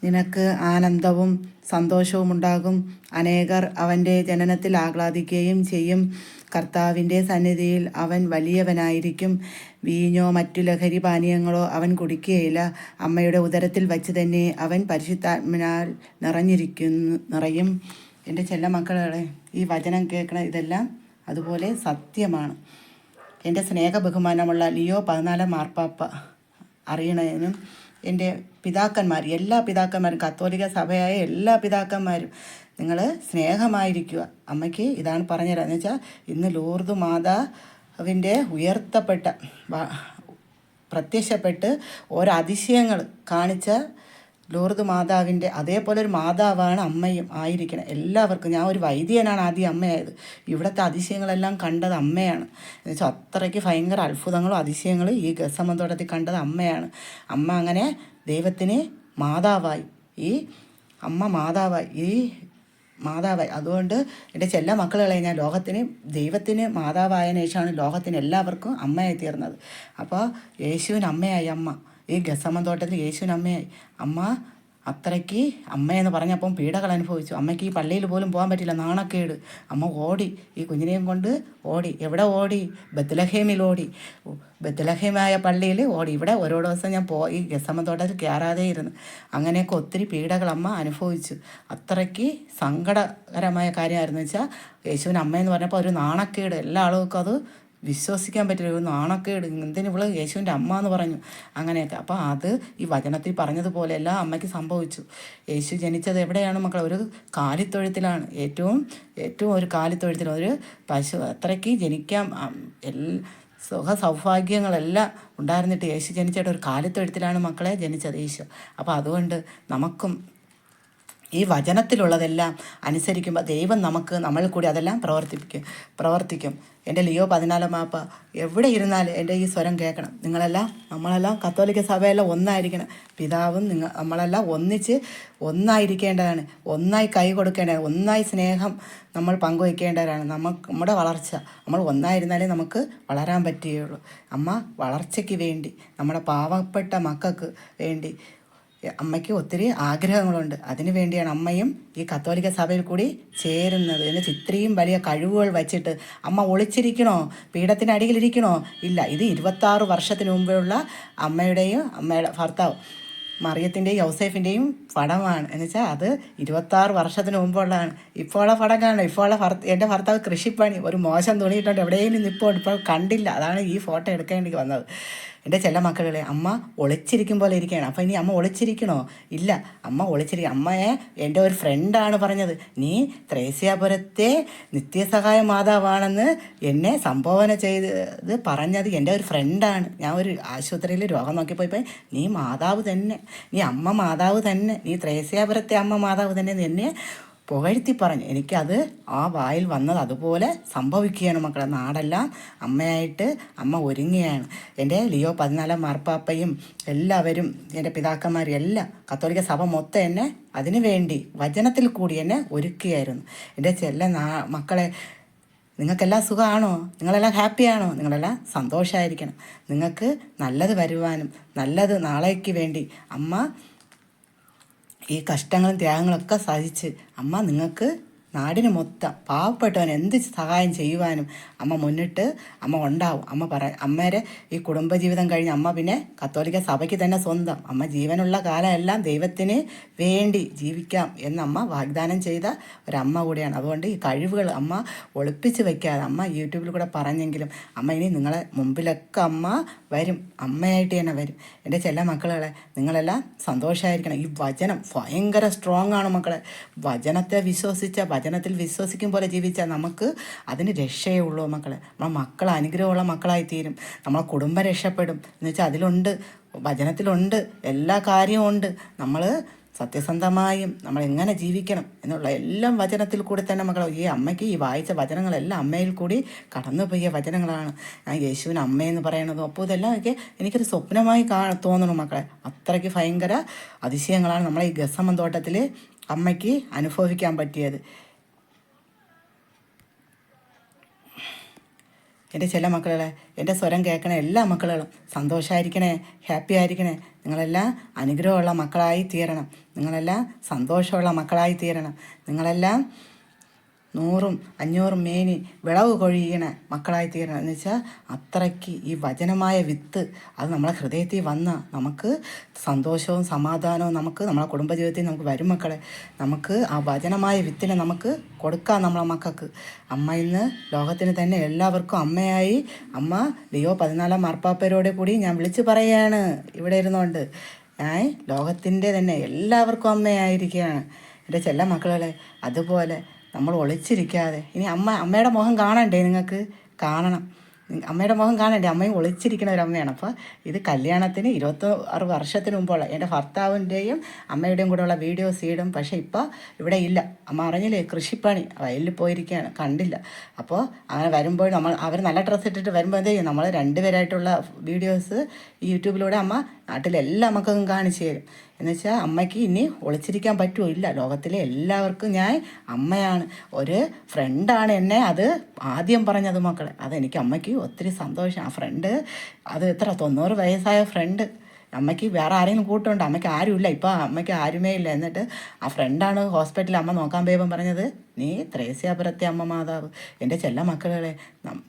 നിനക്ക് ആനന്ദവും സന്തോഷവും ഉണ്ടാകും. അനേകർ അവൻ്റെ ജനനത്തിൽ ആഹ്ലാദിക്കുകയും ചെയ്യും. കർത്താവിൻ്റെ സന്നിധിയിൽ അവൻ വലിയവനായിരിക്കും. വീഞ്ഞോ മറ്റു ലഹരി പാനീയങ്ങളോ അവൻ കുടിക്കുകയില്ല. അമ്മയുടെ ഉദരത്തിൽ വച്ച് തന്നെ അവൻ പരിശുദ്ധാത്മനാൽ നിറയും. എൻ്റെ ചെല്ല മക്കളെ, ഈ വചനം കേൾക്കണ ഇതെല്ലാം അതുപോലെ സത്യമാണ്. എൻ്റെ സ്നേഹ ബഹുമാനമുള്ള ലിയോ 14 മാർപ്പാപ്പ അറിയണതിനും എൻ്റെ പിതാക്കന്മാർ, എല്ലാ പിതാക്കന്മാരും, കത്തോലിക്ക സഭയായ എല്ലാ പിതാക്കന്മാരും, നിങ്ങൾ സ്നേഹമായിരിക്കുക. അമ്മയ്ക്ക് ഇതാണ് പറഞ്ഞുതരാം. എന്ന് വെച്ചാൽ ഇന്ന് ലൂർദ് മാതാവിൻ്റെ പ്രത്യക്ഷപ്പെട്ട് ഓരോ അതിശയങ്ങൾ കാണിച്ച ലൂർദ് മാതാവിൻ്റെ അതേപോലെ ഒരു മാതാവാണ് അമ്മയും ആയിരിക്കണം എല്ലാവർക്കും. ഞാൻ ഒരു വൈദികനാണ് ആദ്യം അമ്മയായത്. ഇവിടുത്തെ അതിശയങ്ങളെല്ലാം കണ്ടത് അമ്മയാണ്. എന്ന് വെച്ചാൽ അത്രയ്ക്ക് ഭയങ്കര അത്ഭുതങ്ങളും അതിശയങ്ങളും ഈ ഗസമന്തോട്ടത്തിൽ കണ്ടത് അമ്മയാണ്. അമ്മ അങ്ങനെ ദൈവത്തിന് മാതാവായി, ഈ അമ്മ മാതാവായി. അതുകൊണ്ട് എൻ്റെ ചെല്ല മക്കളെ, ഞാൻ ദൈവത്തിന് മാതാവായതിനു ശേഷമാണ് ലോകത്തിന് എല്ലാവർക്കും അമ്മയായി തീർന്നത്. അപ്പോൾ യേശുവിന് അമ്മയായി അമ്മ. ഈ ഗസമന്തോട്ടത്തിൽ യേശുവിന് അമ്മയായി അമ്മ. അത്രയ്ക്ക് അമ്മയെന്ന് പറഞ്ഞപ്പം പീഡകൾ അനുഭവിച്ചു. അമ്മയ്ക്ക് ഈ പള്ളിയിൽ പോലും പോകാൻ പറ്റില്ല, നാണക്കേട്. അമ്മ ഓടി, ഈ കുഞ്ഞിനെയും കൊണ്ട് ഓടി. എവിടെ ഓടി? ബത്ലഹേമിൽ ഓടി. ബത്ലഹേമായ പള്ളിയിൽ ഓടി. ഇവിടെ ഓരോ ദിവസം ഞാൻ ഈ ഗസമന്തോട്ടത്തിൽ കയറാതെ ഇരുന്ന്. അങ്ങനെയൊക്കെ ഒത്തിരി പീഡകൾ അമ്മ അനുഭവിച്ചു. അത്രയ്ക്ക് സങ്കടകരമായ കാര്യമായിരുന്നു. വെച്ചാൽ യേശുവിന് അമ്മയെന്ന് പറഞ്ഞപ്പോൾ ഒരു നാണക്കേട്. എല്ലാ ആളുകൾക്കും അത് വിശ്വസിക്കാൻ പറ്റില്ല. ഒരു നാണക്കേട്, എന്തിന് ഇവള് യേശുവിൻ്റെ അമ്മ എന്ന് പറഞ്ഞു, അങ്ങനെയൊക്കെ. അപ്പോൾ അത് ഈ വചനത്തിൽ പറഞ്ഞതുപോലെ എല്ലാം അമ്മയ്ക്ക് സംഭവിച്ചു. യേശു ജനിച്ചത് എവിടെയാണ് മക്കളെ? ഒരു കാലിത്തൊഴുത്തിലാണ്. ഏറ്റവും ഒരു കാലിത്തൊഴുത്തിൽ ഒരു പശു അത്രയ്ക്ക് ജനിക്കാൻ സൗഭാഗ്യങ്ങളെല്ലാം ഉണ്ടായിരുന്നിട്ട് യേശു ജനിച്ചിട്ട് ഒരു കാലിത്തൊഴുത്തിലാണ് മക്കളെ ജനിച്ചത് യേശു. അപ്പോൾ അതുകൊണ്ട് നമുക്കും ഈ വചനത്തിലുള്ളതെല്ലാം അനുസരിക്കുമ്പോൾ ദൈവം നമ്മൾ കൂടി അതെല്ലാം പ്രവർത്തിക്കും. എൻ്റെ ലിയോ 14 മാപ്പ എവിടെ ഇരുന്നാലും എൻ്റെ ഈ സ്വരം കേൾക്കണം. നമ്മളെല്ലാം കത്തോലിക്ക സഭയെല്ലാം ഒന്നായിരിക്കണം. പിതാവും നമ്മളെല്ലാം ഒന്നായിരിക്കേണ്ടതാണ്. ഒന്നായി കൈ കൊടുക്കേണ്ടതാണ്. ഒന്നായി സ്നേഹം നമ്മൾ പങ്കുവയ്ക്കേണ്ടവരാണ്. നമ്മുടെ വളർച്ച, നമ്മൾ ഒന്നായിരുന്നാലേ നമുക്ക് വളരാൻ പറ്റുകയുള്ളൂ. അമ്മ വളർച്ചയ്ക്ക് വേണ്ടി, നമ്മുടെ പാവപ്പെട്ട മക്കൾക്ക് വേണ്ടി അമ്മയ്ക്ക് ഒത്തിരി ആഗ്രഹങ്ങളുണ്ട്. അതിനു വേണ്ടിയാണ് അമ്മയും ഈ കത്തോലിക്ക സഭയിൽ കൂടി ചേരുന്നത്. എന്നിട്ട് ഇത്രയും വലിയ കഴിവുകൾ വച്ചിട്ട് അമ്മ ഒളിച്ചിരിക്കണോ? പീഠത്തിനടിയിലിരിക്കണോ? ഇല്ല. ഇത് 26 വർഷത്തിന് മുമ്പുള്ള അമ്മയുടെ ഭർത്താവ് മറിയത്തിൻ്റെയും യൗസേഫിൻ്റെയും പടമാണ്. എന്ന് വെച്ചാൽ അത് 26 വർഷത്തിന് മുമ്പുള്ളതാണ്. ഇപ്പോഴുള്ള പടം കാണണം. എൻ്റെ ഭർത്താവ് കൃഷിപ്പണി, ഒരു മോശം തുണിയിട്ടുണ്ട്, എവിടെയെങ്കിലും നിൽപ്പുണ്ട്, ഇപ്പോൾ കണ്ടില്ല. അതാണ് ഈ ഫോട്ടോ എടുക്കേണ്ടി വന്നത്. എൻ്റെ ചെല്ല മക്കളെ, അമ്മ ഒളിച്ചിരിക്കും പോലെ ഇരിക്കുകയാണ്. അപ്പോൾ ഇനി അമ്മ ഒളിച്ചിരിക്കണോ? ഇല്ല, അമ്മ അമ്മയെ എൻ്റെ ഒരു ഫ്രണ്ടാണ് പറഞ്ഞത്. നീ ത്രേസ്യാപുരത്തെ നിത്യസഹായ മാതാവാണെന്ന് എന്നെ സംബോധന ചെയ്ത് പറഞ്ഞത് എൻ്റെ ഒരു ഫ്രണ്ടാണ്. ഞാൻ ഒരു ആശുപത്രിയിൽ രോഗം നോക്കിപ്പോയപ്പോൾ നീ മാതാവ് തന്നെ, നീ അമ്മ മാതാവ് തന്നെ, നീ ത്രേസ്യാപുരത്തെ അമ്മ മാതാവ് തന്നെ എന്നെ പുകഴ്ത്തി പറഞ്ഞു. എനിക്കത് ആ വായിൽ വന്നത് അതുപോലെ സംഭവിക്കുകയാണ് മക്കളെ. നാടെല്ലാം അമ്മയായിട്ട് അമ്മ ഒരുങ്ങുകയാണ്. എൻ്റെ ലിയോ 14 മാർപ്പാപ്പയും എല്ലാവരും, എൻ്റെ പിതാക്കന്മാരും എല്ലാം, കത്തോലിക്ക സഭ മൊത്തം എന്നെ അതിനു വേണ്ടി വചനത്തിൽ കൂടി എന്നെ ഒരുക്കുകയായിരുന്നു. എൻ്റെ ചെല്ല മക്കളെ, നിങ്ങൾക്കെല്ലാം സുഖമാണോ? നിങ്ങളെല്ലാം ഹാപ്പിയാണോ? നിങ്ങളെല്ലാം സന്തോഷമായിരിക്കണം. നിങ്ങൾക്ക് നല്ലത് വരുവാനും നല്ലത് നാളേക്ക് വേണ്ടി അമ്മ ഈ കഷ്ടങ്ങളും ത്യാഗങ്ങളൊക്കെ സഹിച്ച് അമ്മ നിങ്ങൾക്ക് നാടിന് മൊത്തം പാവപ്പെട്ടവൻ എന്ത് സഹായം ചെയ്യുവാനും അമ്മ മുന്നിട്ട് അമ്മ ഉണ്ടാവും. അമ്മേരെ ഈ കുടുംബജീവിതം കഴിഞ്ഞ് അമ്മ പിന്നെ കത്തോലിക്ക സഭയ്ക്ക് തന്നെ സ്വന്തം. അമ്മ ജീവനുള്ള കാലമെല്ലാം ദൈവത്തിന് വേണ്ടി ജീവിക്കാം എന്നമ്മ വാഗ്ദാനം ചെയ്ത ഒരമ്മ കൂടിയാണ്. അതുകൊണ്ട് ഈ കഴിവുകൾ അമ്മ ഒളിപ്പിച്ച് വയ്ക്കാതെ, അമ്മ യൂട്യൂബിൽ കൂടെ പറഞ്ഞെങ്കിലും അമ്മ ഇനി നിങ്ങളെ മുമ്പിലൊക്കെ അമ്മ വരും, അമ്മയായിട്ട് തന്നെ വരും. എൻ്റെ ചെല്ല മക്കളെ, നിങ്ങളെല്ലാം സന്തോഷമായിരിക്കണം. ഈ വചനം ഭയങ്കര സ്ട്രോങ് ആണ് മക്കളെ. വചനത്തിൽ വിശ്വസിക്കും പോലെ ജീവിച്ചാൽ നമുക്ക് അതിന് രക്ഷയേ ഉള്ളൂ മക്കളെ. നമ്മളെ മക്കൾ അനുഗ്രഹമുള്ള മക്കളായി തീരും. നമ്മളെ കുടുംബം രക്ഷപ്പെടും. എന്ന് വെച്ചാൽ അതിലുണ്ട്, വചനത്തിലുണ്ട്, എല്ലാ കാര്യവും ഉണ്ട്. നമ്മൾ സത്യസന്ധമായും നമ്മൾ എങ്ങനെ ജീവിക്കണം എന്നുള്ള എല്ലാം വചനത്തിൽ കൂടി തന്നെ മക്കളെ. ഈ അമ്മയ്ക്ക് ഈ വായിച്ച വചനങ്ങളെല്ലാം അമ്മയിൽ കൂടി കടന്നുപോയ വചനങ്ങളാണ്. ഞാൻ യേശുവിന് അമ്മയെന്ന് പറയണതും അപ്പോൾ ഇതെല്ലാം ഒക്കെ എനിക്കൊരു സ്വപ്നമായി തോന്നണു മക്കളെ. അത്രയ്ക്ക് ഭയങ്കര അതിശയങ്ങളാണ് നമ്മളെ ഈ ഗസമന്തോട്ടത്തിൽ അമ്മയ്ക്ക് അനുഭവിക്കാൻ പറ്റിയത്. എൻ്റെ ചില മക്കളെ, എൻ്റെ സ്വരം കേൾക്കണ എല്ലാ മക്കളും സന്തോഷമായിരിക്കണേ, ഹാപ്പി ആയിരിക്കണേ. നിങ്ങളെല്ലാം അനുഗ്രഹമുള്ള മക്കളായി തീരണം. നിങ്ങളെല്ലാം സന്തോഷമുള്ള മക്കളായി തീരണം. നിങ്ങളെല്ലാം 100ഉം 500ഉം മേനി വിളവ് കൊഴിയണ മക്കളായി തീരണം. എന്ന് വെച്ചാൽ അത്രയ്ക്ക് ഈ വചനമായ വിത്ത് അത് നമ്മളെ ഹൃദയത്തിൽ വന്ന നമുക്ക് സന്തോഷവും സമാധാനവും നമുക്ക് നമ്മളെ കുടുംബജീവിതത്തിൽ നമുക്ക് വരും മക്കളെ. നമുക്ക് ആ വചനമായ വിത്തിനെ നമുക്ക് കൊടുക്കാം നമ്മളെ മക്കൾക്ക്. അമ്മ ഇന്ന് ലോകത്തിന് തന്നെ എല്ലാവർക്കും അമ്മയായി. അമ്മ ലിയോ 14 മാർപ്പാപ്പരോടെ കൂടി ഞാൻ വിളിച്ചു പറയുകയാണ് ഇവിടെ ഇരുന്നുകൊണ്ട്. ഞാൻ ലോകത്തിൻ്റെ തന്നെ എല്ലാവർക്കും അമ്മയായിരിക്കുകയാണ് എൻ്റെ ചെല്ല മക്കളെ. അതുപോലെ നമ്മൾ ഒളിച്ചിരിക്കാതെ ഇനി അമ്മയുടെ മുഖം കാണണ്ടേ? നിങ്ങൾക്ക് കാണണം, അമ്മയുടെ മുഖം കാണണ്ടേ? അമ്മയും ഒളിച്ചിരിക്കുന്ന ഒരു അമ്മയാണ്. അപ്പോൾ ഇത് കല്യാണത്തിന് 26 വർഷത്തിന് മുമ്പുള്ള എൻ്റെ ഭർത്താവിൻ്റെയും അമ്മയുടെയും കൂടെയുള്ള വീഡിയോസ് ഇടും. പക്ഷേ ഇപ്പോൾ ഇവിടെ ഇല്ല. അമ്മ അറിഞ്ഞില്ലേ, കൃഷിപ്പണി വയലിൽ പോയിരിക്കുകയാണ്, കണ്ടില്ല. അപ്പോൾ അങ്ങനെ വരുമ്പോൾ അവർ നല്ല ഡ്രസ്സ് ഇട്ടിട്ട് വരുമ്പോൾ എന്ത് ചെയ്യും, നമ്മൾ 2 പേരായിട്ടുള്ള വീഡിയോസ് യൂട്യൂബിലൂടെ അമ്മ നാട്ടിലെല്ലാ മക്കൾക്കും കാണിച്ചു തരും. എന്നുവെച്ചാൽ അമ്മയ്ക്ക് ഇനി ഒളിച്ചിരിക്കാൻ പറ്റുമോ? ഇല്ല. ലോകത്തിലെ എല്ലാവർക്കും ഞാൻ അമ്മയാണ്. ഒരു ഫ്രണ്ടാണ് എന്നെ അത് ആദ്യം പറഞ്ഞത് മക്കളെ. അതെനിക്ക് അമ്മയ്ക്ക് ഒത്തിരി സന്തോഷം. ആ ഫ്രണ്ട് അത് എത്ര 90 വയസ്സായ ഫ്രണ്ട്. അമ്മയ്ക്ക് വേറെ ആരെങ്കിലും കൂട്ടുണ്ടോ? അമ്മയ്ക്ക് ആരുമില്ല. ഇപ്പോൾ അമ്മയ്ക്ക് ആരുമേ ഇല്ല. എന്നിട്ട് ആ ഫ്രണ്ടാണ് ഹോസ്പിറ്റലിൽ അമ്മ നോക്കാൻ പോയപ്പം പറഞ്ഞത്, നീ ത്രേസ്യാപുരത്തെ അമ്മ മാതാവ്. എൻ്റെ ചെല്ല മക്കളെ,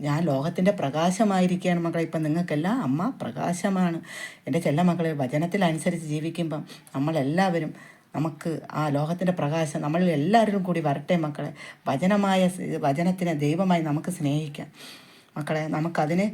ഞാൻ ലോകത്തിൻ്റെ പ്രകാശമായിരിക്കുകയാണ് മക്കളെ. ഇപ്പം നിങ്ങൾക്കെല്ലാം അമ്മ പ്രകാശമാണ്. എൻ്റെ ചെല്ല മക്കളെ, വചനത്തിലനുസരിച്ച് ജീവിക്കുമ്പം നമ്മളെല്ലാവരും നമുക്ക് ആ ലോകത്തിൻ്റെ പ്രകാശം നമ്മളിൽ എല്ലാവരും കൂടി വരട്ടെ മക്കളെ. വചനത്തിനെ ദൈവമായി നമുക്ക് സ്നേഹിക്കാം മക്കളെ. നമുക്കതിന്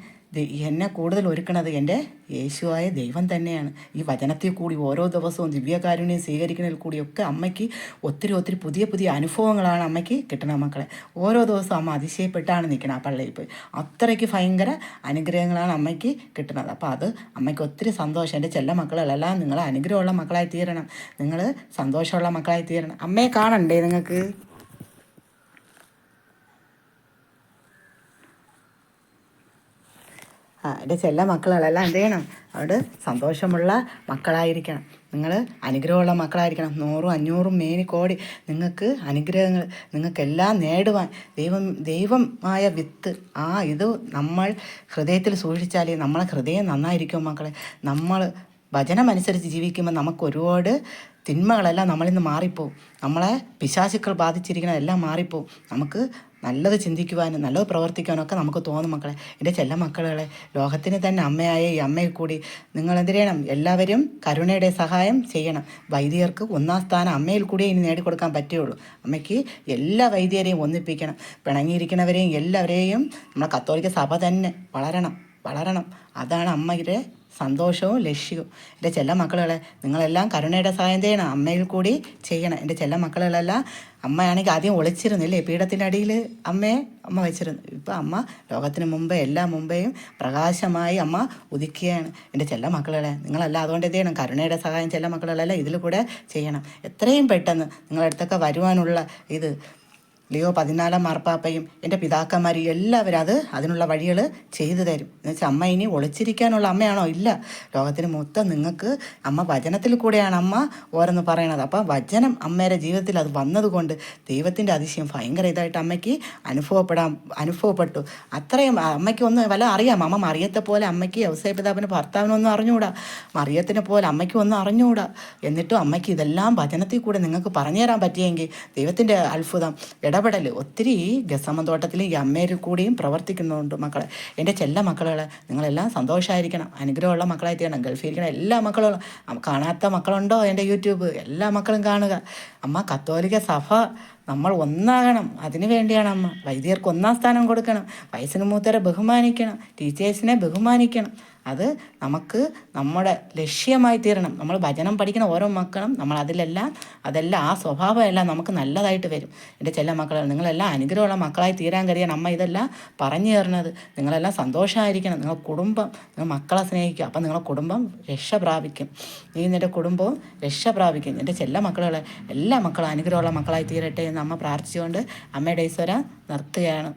എന്നെ കൂടുതൽ ഒരുക്കണത് എൻ്റെ യേശുവായ ദൈവം തന്നെയാണ്. ഈ വചനത്തിൽ കൂടി ഓരോ ദിവസവും ദിവ്യകാരുണ്യം സ്വീകരിക്കുന്നതിൽ കൂടിയൊക്കെ അമ്മയ്ക്ക് ഒത്തിരി പുതിയ പുതിയ അനുഭവങ്ങളാണ് അമ്മയ്ക്ക് കിട്ടണത് മക്കളെ. ഓരോ ദിവസവും അമ്മ അതിശയപ്പെട്ടാണ് നിൽക്കണം ആ പള്ളിയിൽ പോയി. അത്രയ്ക്ക് ഭയങ്കര അനുഗ്രഹങ്ങളാണ് അമ്മയ്ക്ക് കിട്ടുന്നത്. അപ്പോൾ അത് അമ്മയ്ക്ക് ഒത്തിരി സന്തോഷം. എൻ്റെ ചെല്ല മക്കളെല്ലാം നിങ്ങൾ അനുഗ്രഹമുള്ള മക്കളായി തീരണം. നിങ്ങൾ സന്തോഷമുള്ള മക്കളായി തീരണം. അമ്മയെ കാണണ്ടേ നിങ്ങൾക്ക്? എൻ്റെ ചെല്ല മക്കളെല്ലാം എന്ത് ചെയ്യണം? അവിടെ സന്തോഷമുള്ള മക്കളായിരിക്കണം. നിങ്ങൾ അനുഗ്രഹമുള്ള മക്കളായിരിക്കണം. 100ഉം 500ഉം മേനിക്കോടി നിങ്ങൾക്ക് അനുഗ്രഹങ്ങൾ നിങ്ങൾക്കെല്ലാം നേടുവാൻ ദൈവമായ വിത്ത് ഇത് നമ്മൾ ഹൃദയത്തിൽ സൂക്ഷിച്ചാലേ നമ്മളെ ഹൃദയം നന്നായിരിക്കും മക്കളെ. നമ്മൾ വചനമനുസരിച്ച് ജീവിക്കുമ്പോൾ നമുക്ക് ഒരുപാട് തിന്മകളെല്ലാം നമ്മളിൽ നിന്ന് മാറിപ്പോവും. നമ്മളെ പിശാചുക്കൾ ബാധിച്ചിരിക്കുന്നതെല്ലാം മാറിപ്പോവും. നമുക്ക് നല്ലത് ചിന്തിക്കുവാനും നല്ലത് പ്രവർത്തിക്കാനൊക്കെ നമുക്ക് തോന്നും മക്കളെ. എൻ്റെ ചെല്ല മക്കളെ, ലോകത്തിന് തന്നെ അമ്മയായ ഈ അമ്മയിൽ കൂടി നിങ്ങൾ എന്ത് ചെയ്യണം? എല്ലാവരും കരുണയുടെ സഹായം ചെയ്യണം. വൈദികർക്ക് 1ാം സ്ഥാനം അമ്മയിൽ കൂടിയേ ഇനി നേടിക്കൊടുക്കാൻ പറ്റുകയുള്ളൂ. അമ്മയ്ക്ക് എല്ലാ വൈദികരെയും ഒന്നിപ്പിക്കണം. പിണങ്ങിയിരിക്കുന്നവരെയും എല്ലാവരെയും നമ്മളെ കത്തോലിക്ക സഭ തന്നെ വളരണം. അതാണ് അമ്മയുടെ സന്തോഷവും ലക്ഷ്യവും. എൻ്റെ ചെല്ല മക്കളെ, നിങ്ങളെല്ലാം കരുണയുടെ സഹായം ചെയ്യണം, അമ്മയിൽ കൂടി ചെയ്യണം. എൻ്റെ ചെല്ല മക്കളെല്ലാം അമ്മയാണെങ്കിൽ ആദ്യം ഒളിച്ചിരുന്നില്ലേ, പീഠത്തിൻ്റെ അടിയിൽ അമ്മ വെച്ചിരുന്നു. ഇപ്പം അമ്മ ലോകത്തിന് മുമ്പേ എല്ലാം മുമ്പേയും പ്രകാശമായി അമ്മ ഉദിക്കുകയാണ്. എൻ്റെ ചെല്ല മക്കളെ, നിങ്ങളെല്ലാം അതുകൊണ്ട് എന്ത് ചെയ്യണം? കരുണയുടെ സഹായം ചെല്ല മക്കളെല്ലാം ഇതിൽ കൂടെ ചെയ്യണം. എത്രയും പെട്ടെന്ന് നിങ്ങളടുത്തൊക്കെ വരുവാനുള്ള ഇത് ലിയോ 14 മാർപ്പാപ്പയും എൻ്റെ പിതാക്കന്മാരും എല്ലാവരും അതിനുള്ള വഴികൾ ചെയ്തു തരും. എന്നുവെച്ചാൽ അമ്മ ഇനി ഒളിച്ചിരിക്കാനുള്ള അമ്മയാണോ? ഇല്ല. ലോകത്തിന് മൊത്തം നിങ്ങൾക്ക് അമ്മ വചനത്തിൽ കൂടെയാണ് അമ്മ ഓരോന്ന് പറയണത്. അപ്പോൾ വചനം അമ്മയുടെ ജീവിതത്തിൽ അത് വന്നതുകൊണ്ട് ദൈവത്തിൻ്റെ അതിശയം ഭയങ്കര ഇതായിട്ട് അമ്മയ്ക്ക് അനുഭവപ്പെട്ടു. അത്രയും അമ്മയ്ക്ക് ഒന്ന് വല്ല അറിയാം. അമ്മ മറിയത്തെ പോലെ അമ്മയ്ക്ക് ഔസേപിതാവിന് ഭർത്താവിനൊന്നും അറിഞ്ഞുകൂടാ, മറിയത്തിനെ പോലെ അമ്മയ്ക്ക് ഒന്നും അറിഞ്ഞുകൂടാ. എന്നിട്ടും അമ്മയ്ക്ക് ഇതെല്ലാം വചനത്തിൽ കൂടെ നിങ്ങൾക്ക് പറഞ്ഞു തരാൻ പറ്റിയെങ്കിൽ ദൈവത്തിൻ്റെ അത്ഭുതം ഇടപെടൽ ഒത്തിരി ഗസമന്തോട്ടത്തിൽ ഈ അമ്മയിൽ കൂടിയും പ്രവർത്തിക്കുന്നുണ്ട് മക്കളെ. എൻ്റെ ചെല്ല മക്കളെ, നിങ്ങളെല്ലാം സന്തോഷമായിരിക്കണം, അനുഗ്രഹമുള്ള മക്കളായി തീരണം. ഗൾഫിലിരിക്കണം എല്ലാ മക്കളും, കാണാത്ത മക്കളുണ്ടോ എൻ്റെ യൂട്യൂബ്? എല്ലാ മക്കളും കാണുക. അമ്മ കത്തോലിക്ക സഭ നമ്മൾ ഒന്നാകണം. അതിനു വേണ്ടിയാണ് അമ്മ. വൈദികർക്ക് 1ാം സ്ഥാനം കൊടുക്കണം, വയസ്സിന് മൂത്തരെ ബഹുമാനിക്കണം, ടീച്ചേഴ്സിനെ ബഹുമാനിക്കണം. അത് നമുക്ക് നമ്മുടെ ലക്ഷ്യമായി തീരണം. നമ്മൾ ഭജനം പഠിക്കുന്ന ഓരോ മക്കളും നമ്മൾ അതെല്ലാം ആ സ്വഭാവം എല്ലാം നമുക്ക് നല്ലതായിട്ട് വരും. എൻ്റെ ചെല്ല മക്കളെ, നിങ്ങളെല്ലാം അനുഗ്രഹമുള്ള മക്കളായി തീരാൻ കഴിയണം അമ്മ ഇതെല്ലാം പറഞ്ഞു തരുന്നത്. നിങ്ങളെല്ലാം സന്തോഷമായിരിക്കണം. നിങ്ങൾ നിങ്ങൾ മക്കളെ സ്നേഹിക്കുക. അപ്പം നിങ്ങളുടെ കുടുംബം രക്ഷ പ്രാപിക്കും. നിൻ്റെ കുടുംബവും രക്ഷ പ്രാപിക്കും. എൻ്റെ ചെല്ല മക്കളെ, എല്ലാ മക്കളും അനുഗ്രഹമുള്ള മക്കളായി തീരട്ടെ എന്ന് അമ്മ പ്രാർത്ഥിച്ചുകൊണ്ട് അമ്മയുടെ ഈശ്വര നിർത്തുകയാണ്.